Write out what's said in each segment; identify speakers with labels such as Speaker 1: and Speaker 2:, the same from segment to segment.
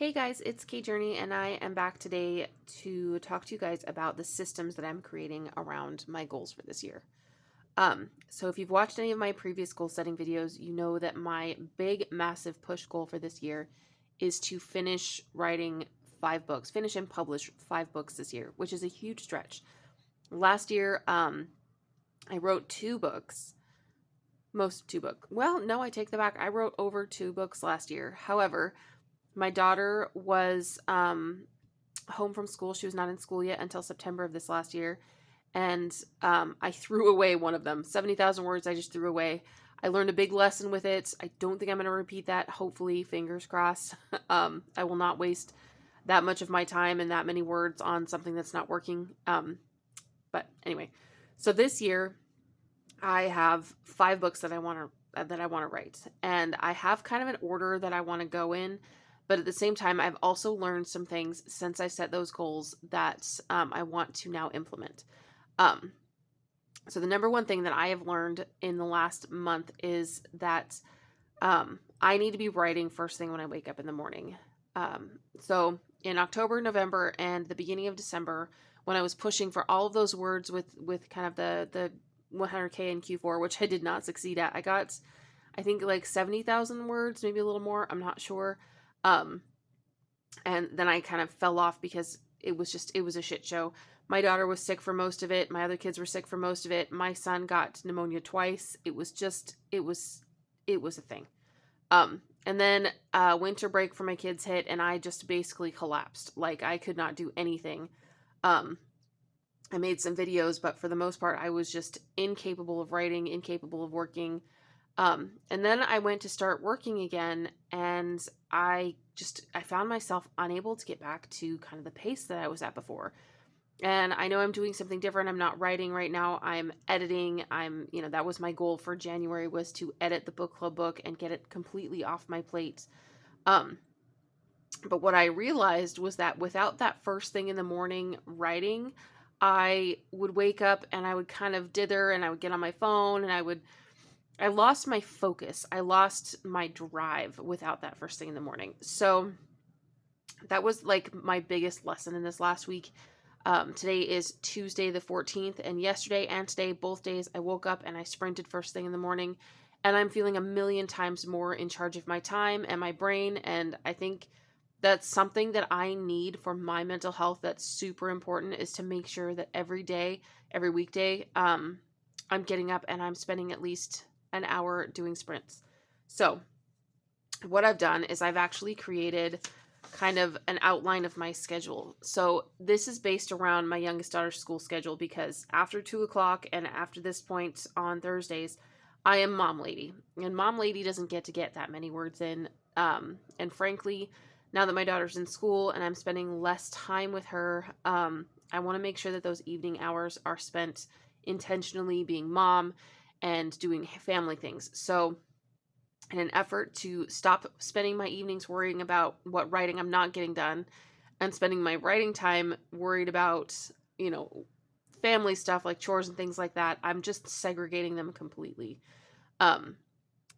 Speaker 1: Hey guys, it's Kay Journey, and I am back today to talk to you guys about the systems that I'm creating around my goals for this year. So if you've watched any of my previous goal setting videos, you know that my big, massive push goal for this year is to finish writing 5 books, finish and publish 5 books this year, which is a huge stretch. Last year, I wrote 2 books. Most 2 books. Well, no, I take that back. I wrote over 2 books last year. However, my daughter was home from school. She was not in school yet until September of this last year. And I threw away one of them. 70,000 words I just threw away. I learned a big lesson with it. I don't think I'm going to repeat that. Hopefully, fingers crossed. I will not waste that much of my time and that many words on something that's not working. But anyway, so this year I have 5 books that I want to write, and I have kind of an order that I want to go in. But at the same time, I've also learned some things since I set those goals that I want to now implement. Um, so the number one thing that I have learned in the last month is that I need to be writing first thing when I wake up in the morning. So in October, November, and the beginning of December, when I was pushing for all of those words with kind of the 100K in Q4, which I did not succeed at, I got, I think, like 70,000 words, maybe a little more. I'm not sure. And then I kind of fell off because it was a shit show. My daughter was sick for most of it. My other kids were sick for most of it. My son got pneumonia twice. It was a thing. And then winter break for my kids hit, and I just basically collapsed. Like, I could not do anything. I made some videos, but for the most part, I was just incapable of writing, incapable of working. And then I went to start working again, and I found myself unable to get back to kind of the pace that I was at before. And I know I'm doing something different. I'm not writing right now. I'm editing. That was my goal for January, was to edit the book club book and get it completely off my plate. But what I realized was that without that first thing in the morning writing, I would wake up and I would kind of dither, and I would get on my phone, and I lost my focus. I lost my drive without that first thing in the morning. So that was like my biggest lesson in this last week. Today is Tuesday the 14th, and yesterday and today, both days, I woke up and I sprinted first thing in the morning, and I'm feeling a million times more in charge of my time and my brain. And I think that's something that I need for my mental health. That's super important, is to make sure that every day, every weekday, I'm getting up and I'm spending at least an hour doing sprints. So what I've done is I've actually created kind of an outline of my schedule. So this is based around my youngest daughter's school schedule, because after 2 o'clock and after this point on Thursdays, I am mom lady, and mom lady doesn't get that many words in. And frankly, now that my daughter's in school and I'm spending less time with her, I want to make sure that those evening hours are spent intentionally being mom and doing family things. So in an effort to stop spending my evenings worrying about what writing I'm not getting done, and spending my writing time worried about, family stuff like chores and things like that, I'm just segregating them completely.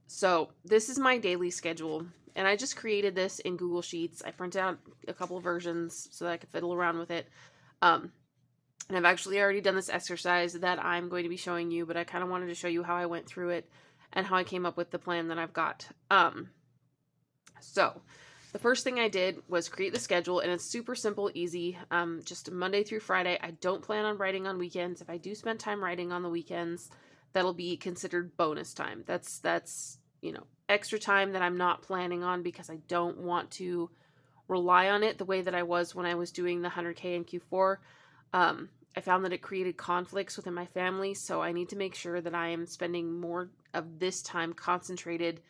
Speaker 1: So this is my daily schedule, and I just created this in Google Sheets. I printed out a couple of versions so that I could fiddle around with it. And I've actually already done this exercise that I'm going to be showing you, but I kind of wanted to show you how I went through it and how I came up with the plan that I've got. So the first thing I did was create the schedule, and it's super simple, easy. Just Monday through Friday. I don't plan on writing on weekends. If I do spend time writing on the weekends, that'll be considered bonus time. That's extra time that I'm not planning on, because I don't want to rely on it the way that I was when I was doing the 100K in Q4. I found that it created conflicts within my family, so I need to make sure that I am spending more of this time concentrated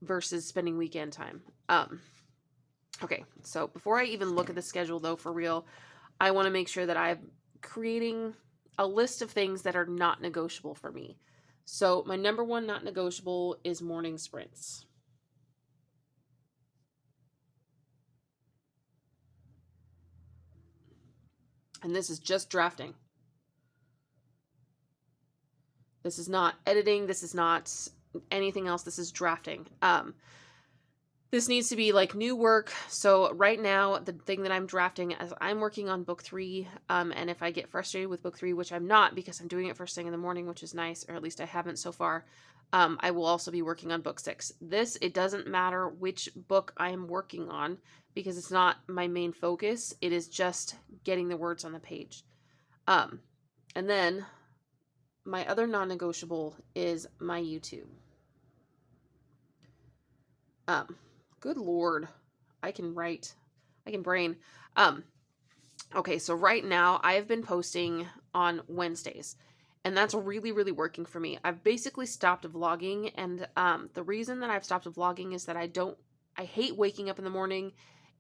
Speaker 1: versus spending weekend time. Okay, so before I even look at the schedule, though, for real, I want to make sure that I'm creating a list of things that are not negotiable for me. So my number one not negotiable is morning sprints. And this is just drafting. This is not editing. This is not anything else. This is drafting. this needs to be like new work. So right now, the thing that I'm drafting is I'm working on book 3. And if I get frustrated with book 3, which I'm not because I'm doing it first thing in the morning, which is nice, or at least I haven't so far, I will also be working on book 6. It doesn't matter which book I am working on because it's not my main focus. It is just getting the words on the page. And then my other non-negotiable is my YouTube. Good Lord, I can write. I can brain. Okay, so right now I have been posting on Wednesdays, and that's really, really working for me. I've basically stopped vlogging, and the reason that I've stopped vlogging is that I hate waking up in the morning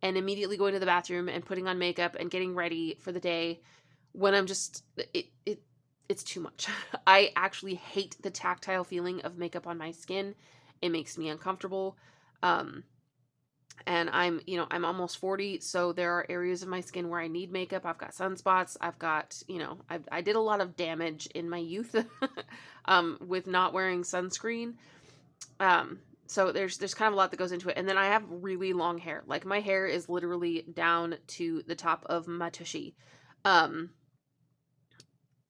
Speaker 1: and immediately going to the bathroom and putting on makeup and getting ready for the day when I'm just, it's too much. I actually hate the tactile feeling of makeup on my skin. It makes me uncomfortable. And I'm almost 40, so there are areas of my skin where I need makeup. I've got sunspots. I've got, I did a lot of damage in my youth with not wearing sunscreen. So there's kind of a lot that goes into it. And then I have really long hair. Like, my hair is literally down to the top of my tushy.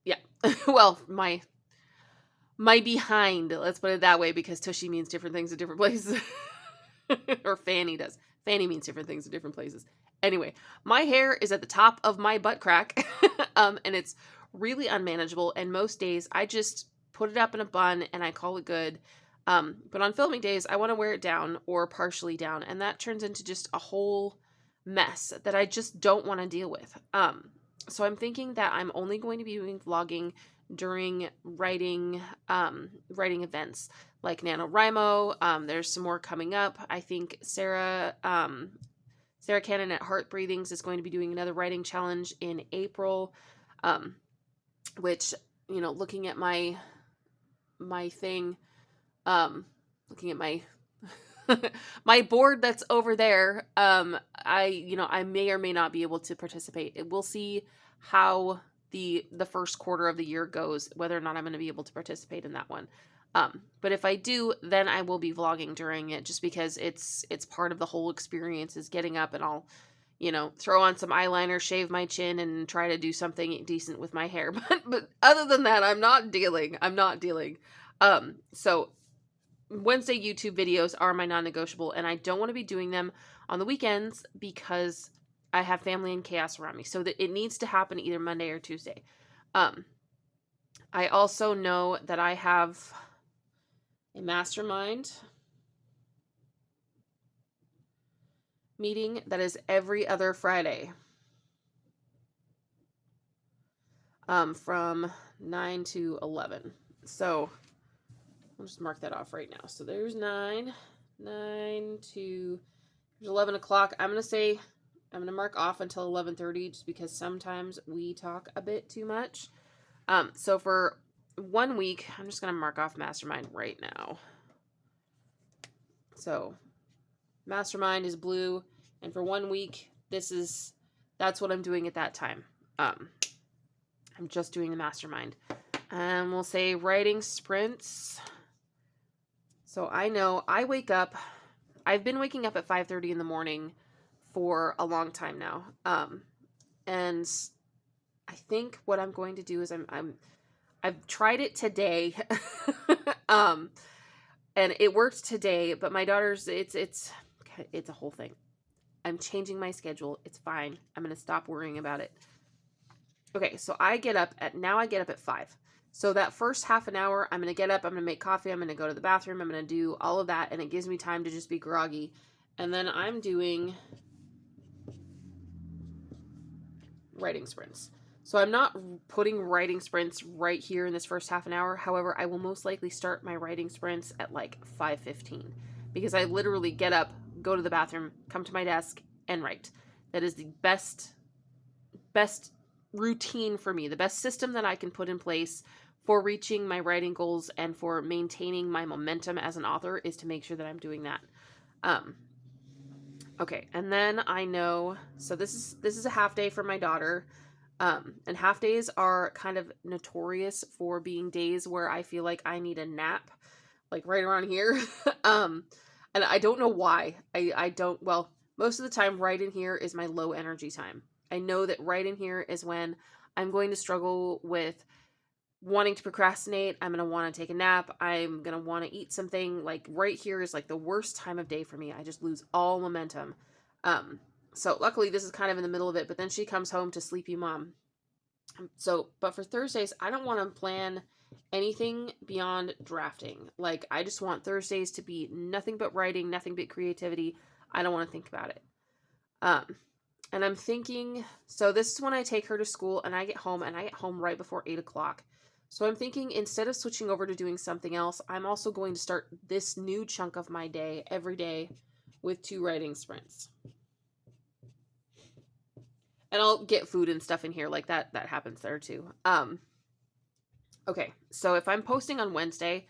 Speaker 1: Yeah. Well, my behind, let's put it that way, because tushy means different things in different places. Or fanny does. Fanny means different things in different places. Anyway, my hair is at the top of my butt crack, and it's really unmanageable. And most days I just put it up in a bun and I call it good. But on filming days, I want to wear it down or partially down, and that turns into just a whole mess that I just don't want to deal with. So I'm thinking that I'm only going to be doing vlogging during writing events like NaNoWriMo. There's some more coming up. I think Sarah Cannon at Heart Breathings is going to be doing another writing challenge in April, which, looking at my thing, looking at my my board that's over there, I may or may not be able to participate. We'll see how the first quarter of the year goes, whether or not I'm going to be able to participate in that one. But if I do, then I will be vlogging during it, just because it's part of the whole experience is getting up, and I'll, throw on some eyeliner, shave my chin, and try to do something decent with my hair. But other than that, I'm not dealing. So Wednesday YouTube videos are my non-negotiable, and I don't want to be doing them on the weekends because I have family and chaos around me. So that it needs to happen either Monday or Tuesday. I also know that I have a mastermind meeting that is every other Friday, from 9 to 11. So I'll just mark that off right now. So there's 9 to 11 o'clock. I'm going to mark off until 11:30, just because sometimes we talk a bit too much. So for 1 week, I'm just going to mark off mastermind right now. So mastermind is blue, and for 1 week, that's what I'm doing at that time. I'm just doing the mastermind. And we'll say writing sprints. So I know I've been waking up at 5:30 in the morning for a long time now. And I think what I'm going to do is I've tried it today. And it worked today, but my daughter's, it's a whole thing. I'm changing my schedule. It's fine. I'm going to stop worrying about it. Okay, so I get up at 5. So that first half an hour, I'm going to get up, I'm going to make coffee, I'm going to go to the bathroom, I'm going to do all of that, and it gives me time to just be groggy. And then I'm doing writing sprints. So I'm not putting writing sprints right here in this first half an hour. However, I will most likely start my writing sprints at like 5:15, because I literally get up, go to the bathroom, come to my desk, and write. That is the best routine for me, the best system that I can put in place for reaching my writing goals and for maintaining my momentum as an author, is to make sure that I'm doing that. Okay, and then I know, so this is a half day for my daughter. And half days are kind of notorious for being days where I feel like I need a nap, like right around here. And I don't know why. I don't, well, most of the time right in here is my low energy time. I know that right in here is when I'm going to struggle with wanting to procrastinate. I'm going to want to take a nap. I'm going to want to eat something. Like right here is like the worst time of day for me. I just lose all momentum. So luckily this is kind of in the middle of it, but then she comes home to sleepy mom. So, but for Thursdays, I don't want to plan anything beyond drafting. Like, I just want Thursdays to be nothing but writing, nothing but creativity. I don't want to think about it. Um, and I'm thinking, so this is when I take her to school and I get home right before 8 o'clock. So I'm thinking instead of switching over to doing something else, I'm also going to start this new chunk of my day every day with 2 writing sprints. And I'll get food and stuff in here like that. That happens there too. Okay, so if I'm posting on Wednesday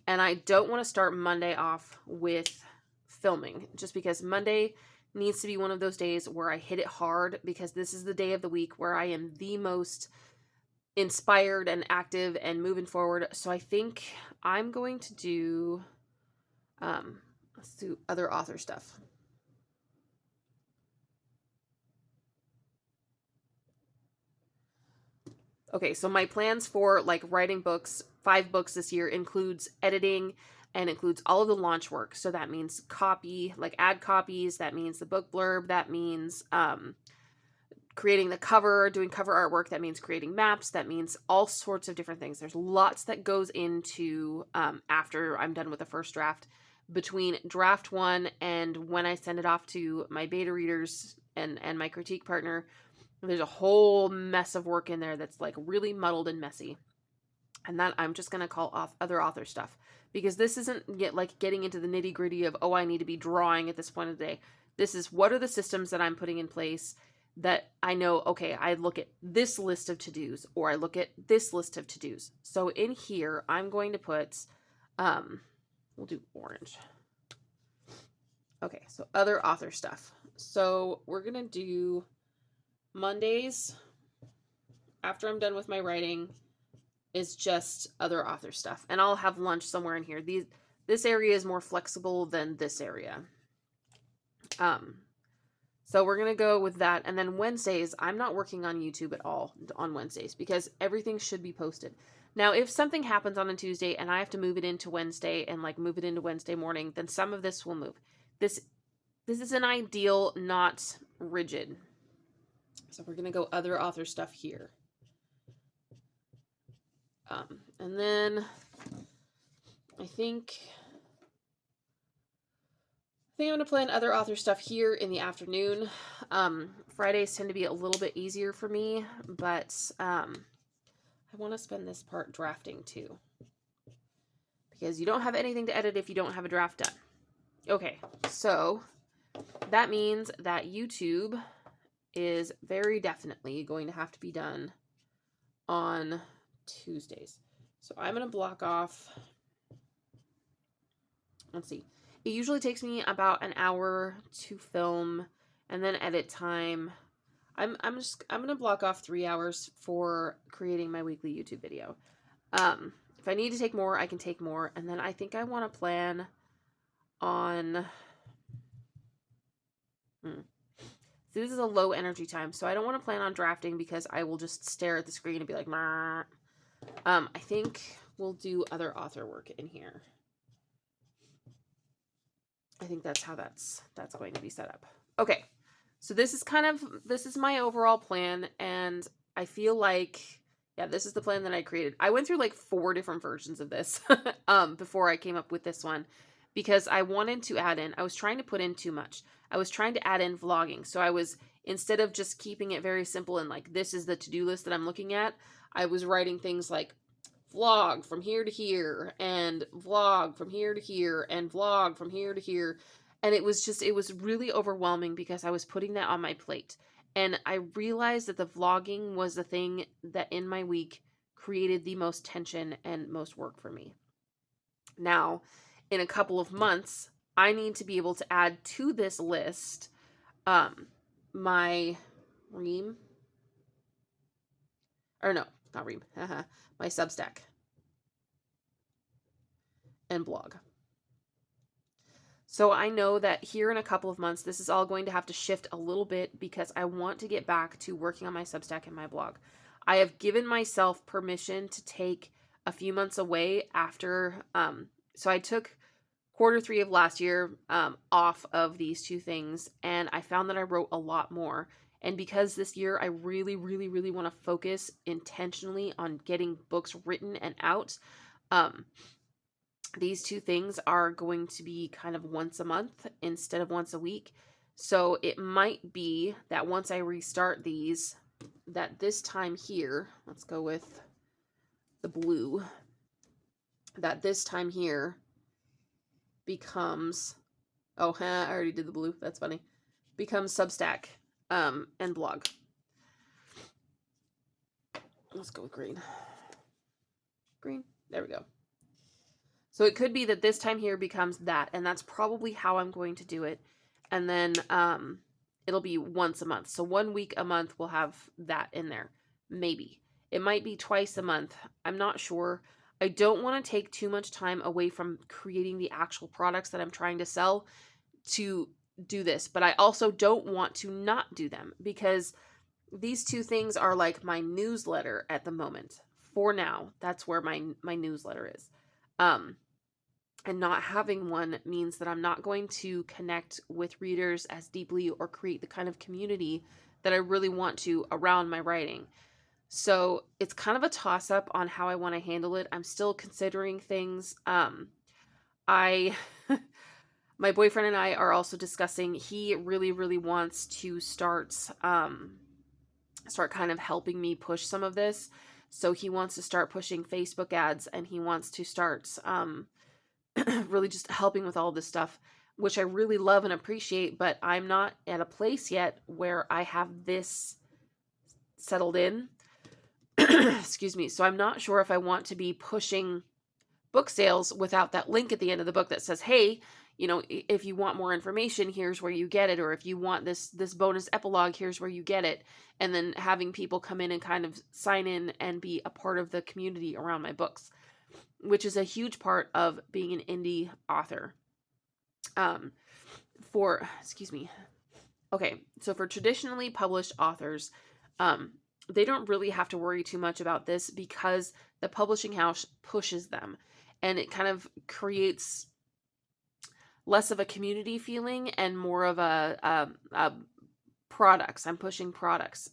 Speaker 1: and I don't want to start Monday off with filming, just because Monday needs to be one of those days where I hit it hard, because this is the day of the week where I am the most inspired and active and moving forward. So I think I'm going to do, let's do other author stuff. Okay, so my plans for like writing books, 5 books this year, includes editing and includes all of the launch work. So that means copy, like ad copies, that means the book blurb, that means creating the cover, doing cover artwork, that means creating maps, that means all sorts of different things. There's lots that goes into after I'm done with the first draft, between draft 1 and when I send it off to my beta readers and my critique partner. There's a whole mess of work in there that's like really muddled and messy. And that I'm just going to call off other author stuff, because this isn't like getting into the nitty gritty of, oh, I need to be drawing at this point of the day. This is, what are the systems that I'm putting in place that I know, okay, I look at this list of to-dos, or I look at this list of to-dos. So in here, I'm going to put, we'll do orange. Okay, so other author stuff. So we're going to do Mondays, after I'm done with my writing, is just other author stuff. And I'll have lunch somewhere in here. This area is more flexible than this area. So we're going to go with that. And then Wednesdays, I'm not working on YouTube at all on Wednesdays, because everything should be posted. Now, if something happens on a Tuesday and I have to move it into Wednesday and like move it into Wednesday morning, then some of this will move. This is an ideal, not rigid. So we're going to go other author stuff here. And then I think I'm going to plan other author stuff here in the afternoon. Fridays tend to be a little bit easier for me, but I want to spend this part drafting too, because you don't have anything to edit if you don't have a draft done. Okay, so that means that YouTube is very definitely going to have to be done on Tuesdays. So I'm going to block off, let's see. It usually takes me about an hour to film and then edit time. I'm going to block off 3 hours for creating my weekly YouTube video. If I need to take more, I can take more. And then I think I want to plan on, so this is a low energy time, so I don't want to plan on drafting, because I will just stare at the screen and be like, Mah. I think we'll do other author work in here. I think that's how that's going to be set up. Okay, so this is my overall plan, and I feel like, yeah, this is the plan that I created. I went through like 4 different versions of this before I came up with this one, because I wanted to add in, I was trying to put in too much. I was trying to add in vlogging. So I was, instead of just keeping it very simple and like, this is the to-do list that I'm looking at, I was writing things like vlog from here to here, and vlog from here to here, and vlog from here to here. And it was really overwhelming, because I was putting that on my plate. And I realized that the vlogging was the thing that in my week created the most tension and most work for me. Now, in a couple of months, I need to be able to add to this list my Ream, or no, not Ream, my Substack and blog. So I know that here in a couple of months, this is all going to have to shift a little bit because I want to get back to working on my Substack and my blog. I have given myself permission to take a few months away after, so I took quarter 3 of last year off of these two things, and I found that I wrote a lot more. And because this year I really, really, really want to focus intentionally on getting books written and out, these two things are going to be kind of once a month instead of once a week. So it might be that once I restart these, that this time here, let's go with the blue, that this time here becomes, oh, I already did the blue. That's funny. Becomes Substack and blog. Let's go with green. Green. There we go. So it could be that this time here becomes that, and that's probably how I'm going to do it. And then it'll be once a month. So 1 week a month we'll have that in there. Maybe. It might be twice a month. I'm not sure. I don't want to take too much time away from creating the actual products that I'm trying to sell to do this, but I also don't want to not do them, because these two things are like my newsletter at the moment. For now, that's where my newsletter is. And not having one means that I'm not going to connect with readers as deeply or create the kind of community that I really want to around my writing. So it's kind of a toss-up on how I want to handle it. I'm still considering things. My boyfriend and I are also discussing, he really, really wants to start kind of helping me push some of this. So he wants to start pushing Facebook ads, and he wants to start really just helping with all this stuff, which I really love and appreciate, but I'm not at a place yet where I have this settled in. Excuse me. So I'm not sure if I want to be pushing book sales without that link at the end of the book that says, hey, if you want more information, here's where you get it. Or if you want this bonus epilogue, here's where you get it. And then having people come in and kind of sign in and be a part of the community around my books, which is a huge part of being an indie author. So for traditionally published authors, they don't really have to worry too much about this because the publishing house pushes them, and it kind of creates less of a community feeling and more of a products. I'm pushing products.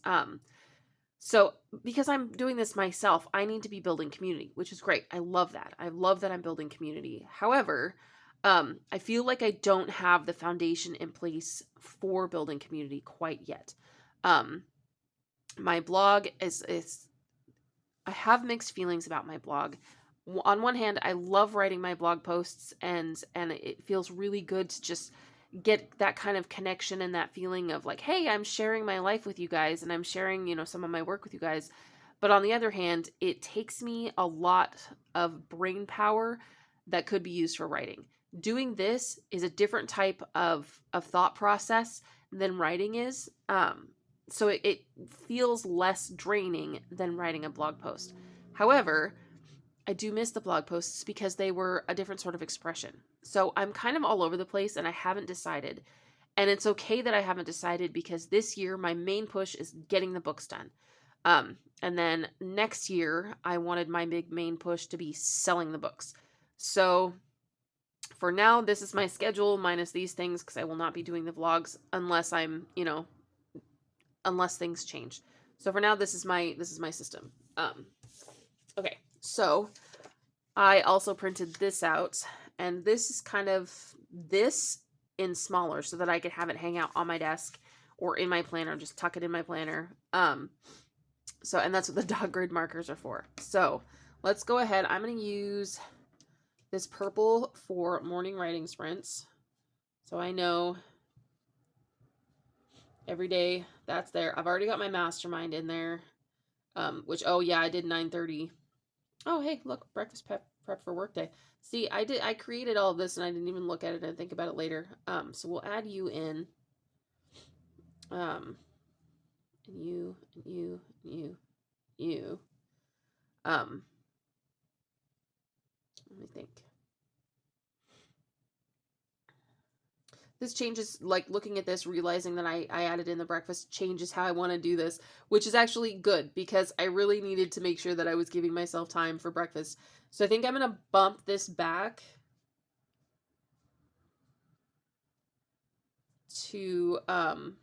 Speaker 1: So because I'm doing this myself, I need to be building community, which is great. I love that. I love that I'm building community. However, I feel like I don't have the foundation in place for building community quite yet. My blog is I have mixed feelings about my blog. On one hand, I love writing my blog posts, and it feels really good to just get that kind of connection and that feeling of like, hey, I'm sharing my life with you guys, and I'm sharing, some of my work with you guys. But on the other hand, it takes me a lot of brain power that could be used for writing. Doing this is a different type of thought process than writing is. So it feels less draining than writing a blog post. However, I do miss the blog posts because they were a different sort of expression. So I'm kind of all over the place, and I haven't decided. And it's okay that I haven't decided, because this year my main push is getting the books done. And then next year I wanted my big main push to be selling the books. So for now, this is my schedule minus these things, because I will not be doing the vlogs unless unless things change. So for now, this is my system. Okay, so I also printed this out, and this is kind of this in smaller so that I could have it hang out on my desk or in my planner, just tuck it in my planner. And that's what the dog grid markers are for. So let's go ahead. I'm going to use this purple for morning writing sprints. So I know every day that's there. I've already got my mastermind in there, which, oh yeah, I did 9:30. Oh, hey, look, breakfast prep for workday. See, I created all of this, and I didn't even look at it and think about it later. So we'll add you in. And you, and you, and you. Let me think. this changes, like looking at this, realizing that I added in the breakfast changes how I want to do this, which is actually good because I really needed to make sure that I was giving myself time for breakfast. So I think I'm going to bump this back to 10.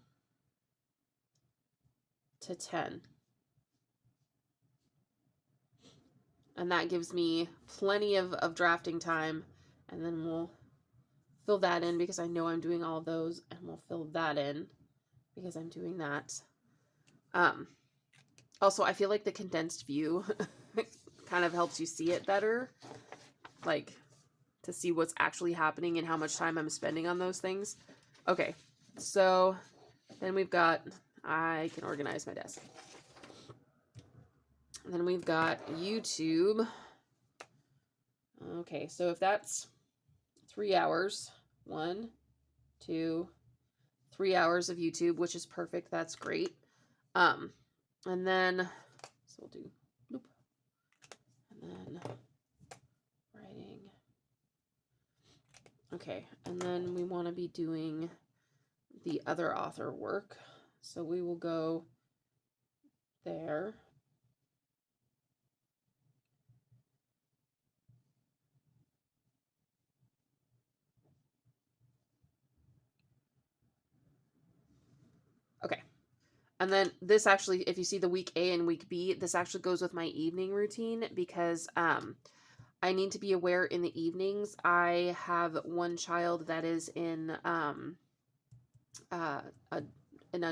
Speaker 1: And that gives me plenty of drafting time. And then we'll fill that in because I know I'm doing all of those. And we'll fill that in because I'm doing that. Also, I feel like the condensed view kind of helps you see it better. Like, to see what's actually happening and how much time I'm spending on those things. Okay, so then we've got, I can organize my desk. And then we've got YouTube. Okay, so if that's 3 hours, 1, 2, 3 hours of YouTube, which is perfect. That's great. And then, so we'll do, bloop, and then writing. Okay, and then we want to be doing the other author work. So we will go there. Okay. And then this actually, if you see the week A and week B, this actually goes with my evening routine because I need to be aware in the evenings. I have one child that is in a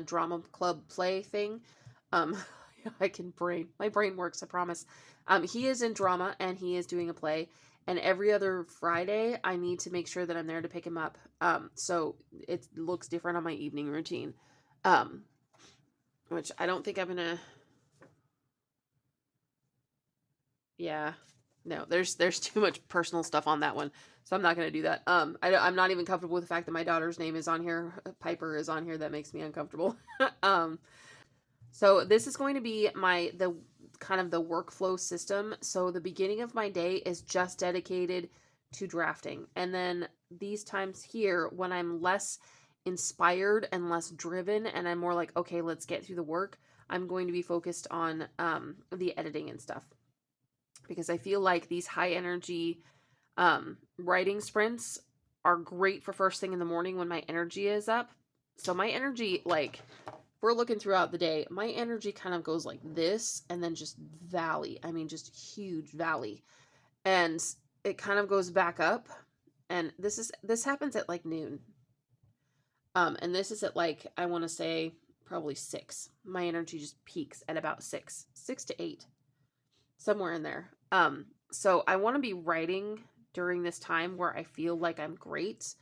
Speaker 1: drama club play thing. My brain works, I promise. He is in drama and he is doing a play, and every other Friday I need to make sure that I'm there to pick him up. So it looks different on my evening routine. Which I don't think I'm gonna. Yeah, no, there's too much personal stuff on that one, so I'm not gonna do that. I'm not even comfortable with the fact that my daughter's name is on here. Piper is on here. That makes me uncomfortable. So this is going to be the kind of the workflow system. So the beginning of my day is just dedicated to drafting, and then these times here when I'm less inspired and less driven and I'm more like, okay, let's get through the work, I'm going to be focused on the editing and stuff, because I feel like these high energy writing sprints are great for first thing in the morning when my energy is up. So my energy, like, if we're looking throughout the day, my energy kind of goes like this and then just valley. I mean, just huge valley. And it kind of goes back up. And this happens at like noon. And this is at like, I want to say probably 6. My energy just peaks at about 6 to 8, somewhere in there. So I want to be writing during this time where I feel like I'm great.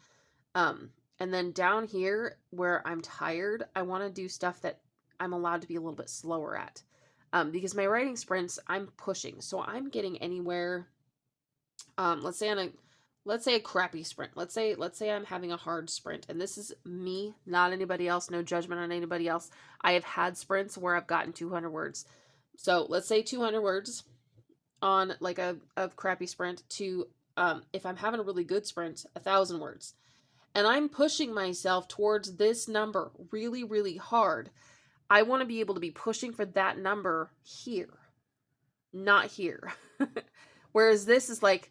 Speaker 1: And then down here where I'm tired, I want to do stuff that I'm allowed to be a little bit slower at. Because my writing sprints, I'm pushing. So I'm getting anywhere, let's say a crappy sprint. Let's say I'm having a hard sprint, and this is me, not anybody else, no judgment on anybody else. I have had sprints where I've gotten 200 words. So let's say 200 words on like a crappy sprint to, if I'm having a really good sprint, 1,000 words. And I'm pushing myself towards this number really, really hard. I want to be able to be pushing for that number here, not here. Whereas this is like,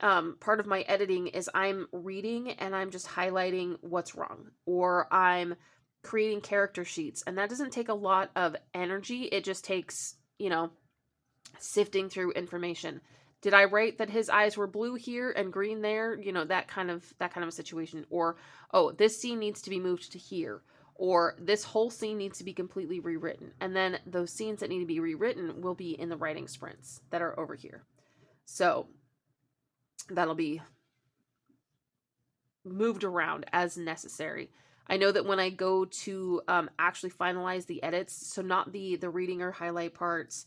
Speaker 1: part of my editing is I'm reading and I'm just highlighting what's wrong, or I'm creating character sheets, and that doesn't take a lot of energy. It just takes, sifting through information. Did I write that his eyes were blue here and green there? That kind of a situation. Or, oh, this scene needs to be moved to here, or this whole scene needs to be completely rewritten. And then those scenes that need to be rewritten will be in the writing sprints that are over here. So that'll be moved around as necessary. I know that when I go to actually finalize the edits, so not the reading or highlight parts,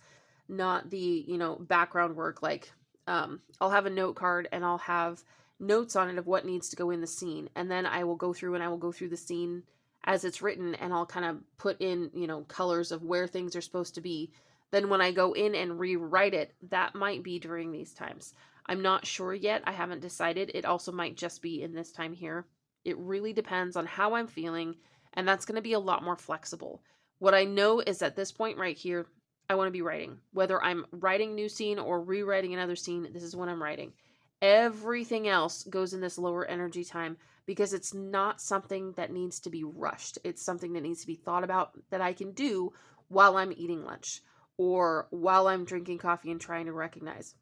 Speaker 1: not the background work, like I'll have a note card and I'll have notes on it of what needs to go in the scene, and then I will go through the scene as it's written, and I'll kind of put in colors of where things are supposed to be. Then when I go in and rewrite it, that might be during these times. I'm not sure yet. I haven't decided. It also might just be in this time here. It really depends on how I'm feeling, and that's going to be a lot more flexible. What I know is at this point right here, I want to be writing. Whether I'm writing new scene or rewriting another scene, this is when I'm writing. Everything else goes in this lower energy time because it's not something that needs to be rushed. It's something that needs to be thought about that I can do while I'm eating lunch or while I'm drinking coffee and trying to recognize.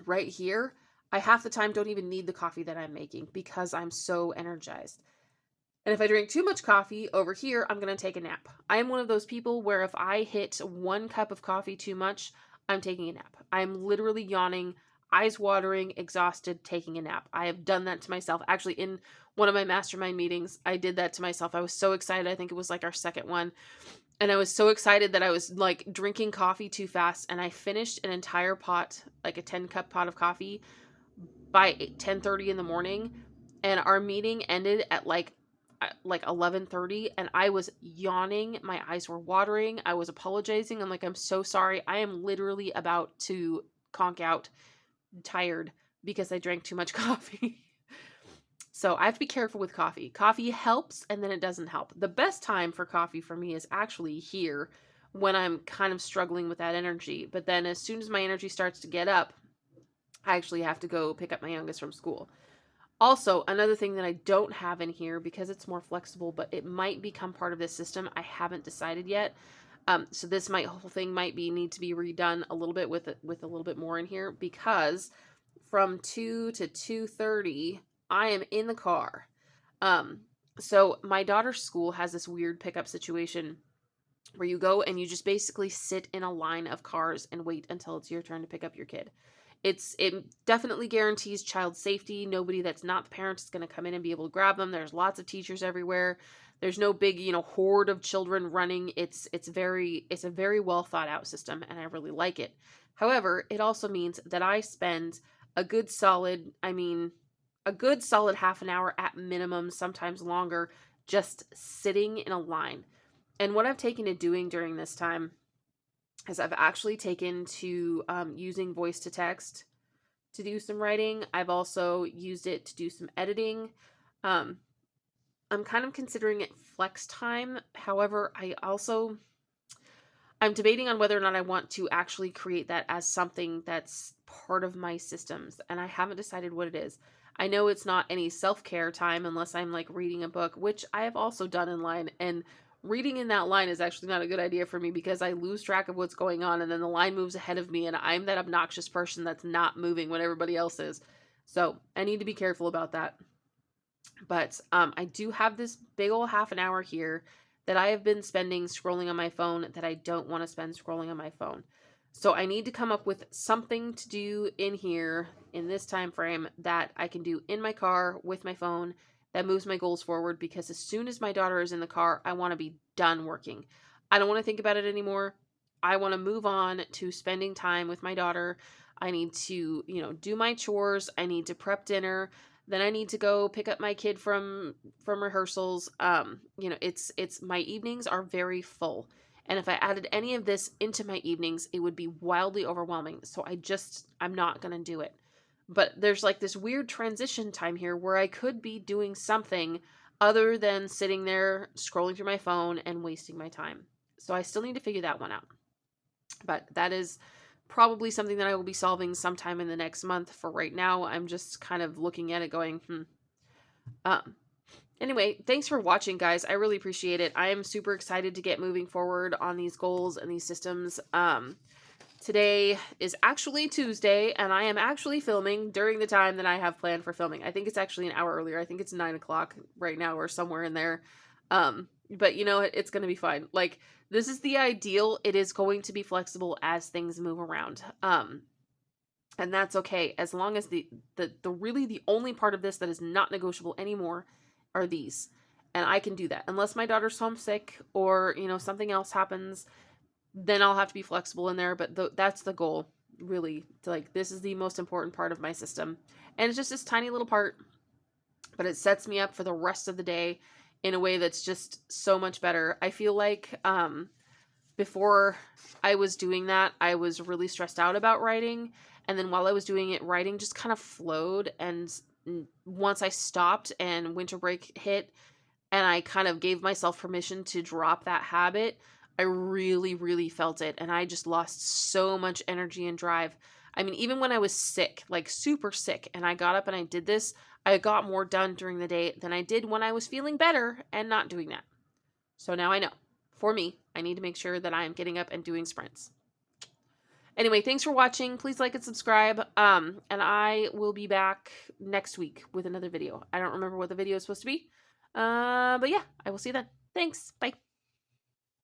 Speaker 1: Right here, I half the time don't even need the coffee that I'm making because I'm so energized. And if I drink too much coffee over here, I'm going to take a nap. I am one of those people where if I hit 1 cup of coffee too much, I'm taking a nap. I'm literally yawning, eyes watering, exhausted, taking a nap. I have done that to myself. Actually, in one of my mastermind meetings, I did that to myself. I was so excited. I think it was like our second one. And I was so excited that I was like drinking coffee too fast. And I finished an entire pot, like a 10-cup pot of coffee by 10:30 in the morning. And our meeting ended at like 11:30, and I was yawning, my eyes were watering, I was apologizing. I'm like, I'm so sorry. I am literally about to conk out, tired because I drank too much coffee. So I have to be careful with coffee. Coffee helps and then it doesn't help. The best time for coffee for me is actually here when I'm kind of struggling with that energy. But then as soon as my energy starts to get up, I actually have to go pick up my youngest from school. Also, another thing that I don't have in here because it's more flexible, but it might become part of this system. I haven't decided yet. So this whole thing might need to be redone a little bit with a little bit more in here because from 2 to 2:30, I am in the car. So my daughter's school has this weird pickup situation where you go and you just basically sit in a line of cars and wait until it's your turn to pick up your kid. It definitely guarantees child safety. Nobody that's not the parent is going to come in and be able to grab them. There's lots of teachers everywhere. There's no big, horde of children running. It's a very well thought out system and I really like it. However, it also means that I spend a good solid half an hour at minimum, sometimes longer, just sitting in a line. And what I've taken to doing during this time is I've actually taken to using voice to text to do some writing. I've also used it to do some editing. I'm kind of considering it flex time. However, I'm debating on whether or not I want to actually create that as something that's part of my systems, and I haven't decided what it is. I know it's not any self-care time unless I'm like reading a book, which I have also done in line, and reading in that line is actually not a good idea for me because I lose track of what's going on and then the line moves ahead of me and I'm that obnoxious person that's not moving when everybody else is. So I need to be careful about that. But I do have this big old half an hour here that I have been spending scrolling on my phone that I don't want to spend scrolling on my phone. So I need to come up with something to do in here in this time frame that I can do in my car with my phone that moves my goals forward, because as soon as my daughter is in the car, I want to be done working. I don't want to think about it anymore. I want to move on to spending time with my daughter. I need to, do my chores. I need to prep dinner. Then I need to go pick up my kid from rehearsals. It's my evenings are very full. And if I added any of this into my evenings, it would be wildly overwhelming. So I'm not going to do it. But there's like this weird transition time here where I could be doing something other than sitting there scrolling through my phone and wasting my time. So I still need to figure that one out. But that is probably something that I will be solving sometime in the next month. For right now, I'm just kind of looking at it going, Anyway, thanks for watching, guys. I really appreciate it. I am super excited to get moving forward on these goals and these systems. Today is actually Tuesday, and I am actually filming during the time that I have planned for filming. I think it's actually an hour earlier. I think it's 9 o'clock right now or somewhere in there. But it's going to be fine. Like, this is the ideal. It is going to be flexible as things move around. And that's okay, as long as the really the only part of this that is not negotiable anymore are these. And I can do that. Unless my daughter's homesick or, something else happens, then I'll have to be flexible in there. But that's the goal, really. This is the most important part of my system. And it's just this tiny little part, but it sets me up for the rest of the day in a way that's just so much better. I feel like before I was doing that, I was really stressed out about writing. And then while I was doing it, writing just kind of flowed. And once I stopped and winter break hit and I kind of gave myself permission to drop that habit, I really, really felt it. And I just lost so much energy and drive. I mean, even when I was sick, like super sick, and I got up and I did this, I got more done during the day than I did when I was feeling better and not doing that. So now I know. For me, I need to make sure that I am getting up and doing sprints. Anyway, thanks for watching. Please like and subscribe. And I will be back next week with another video. I don't remember what the video is supposed to be. But yeah, I will see you then. Thanks. Bye.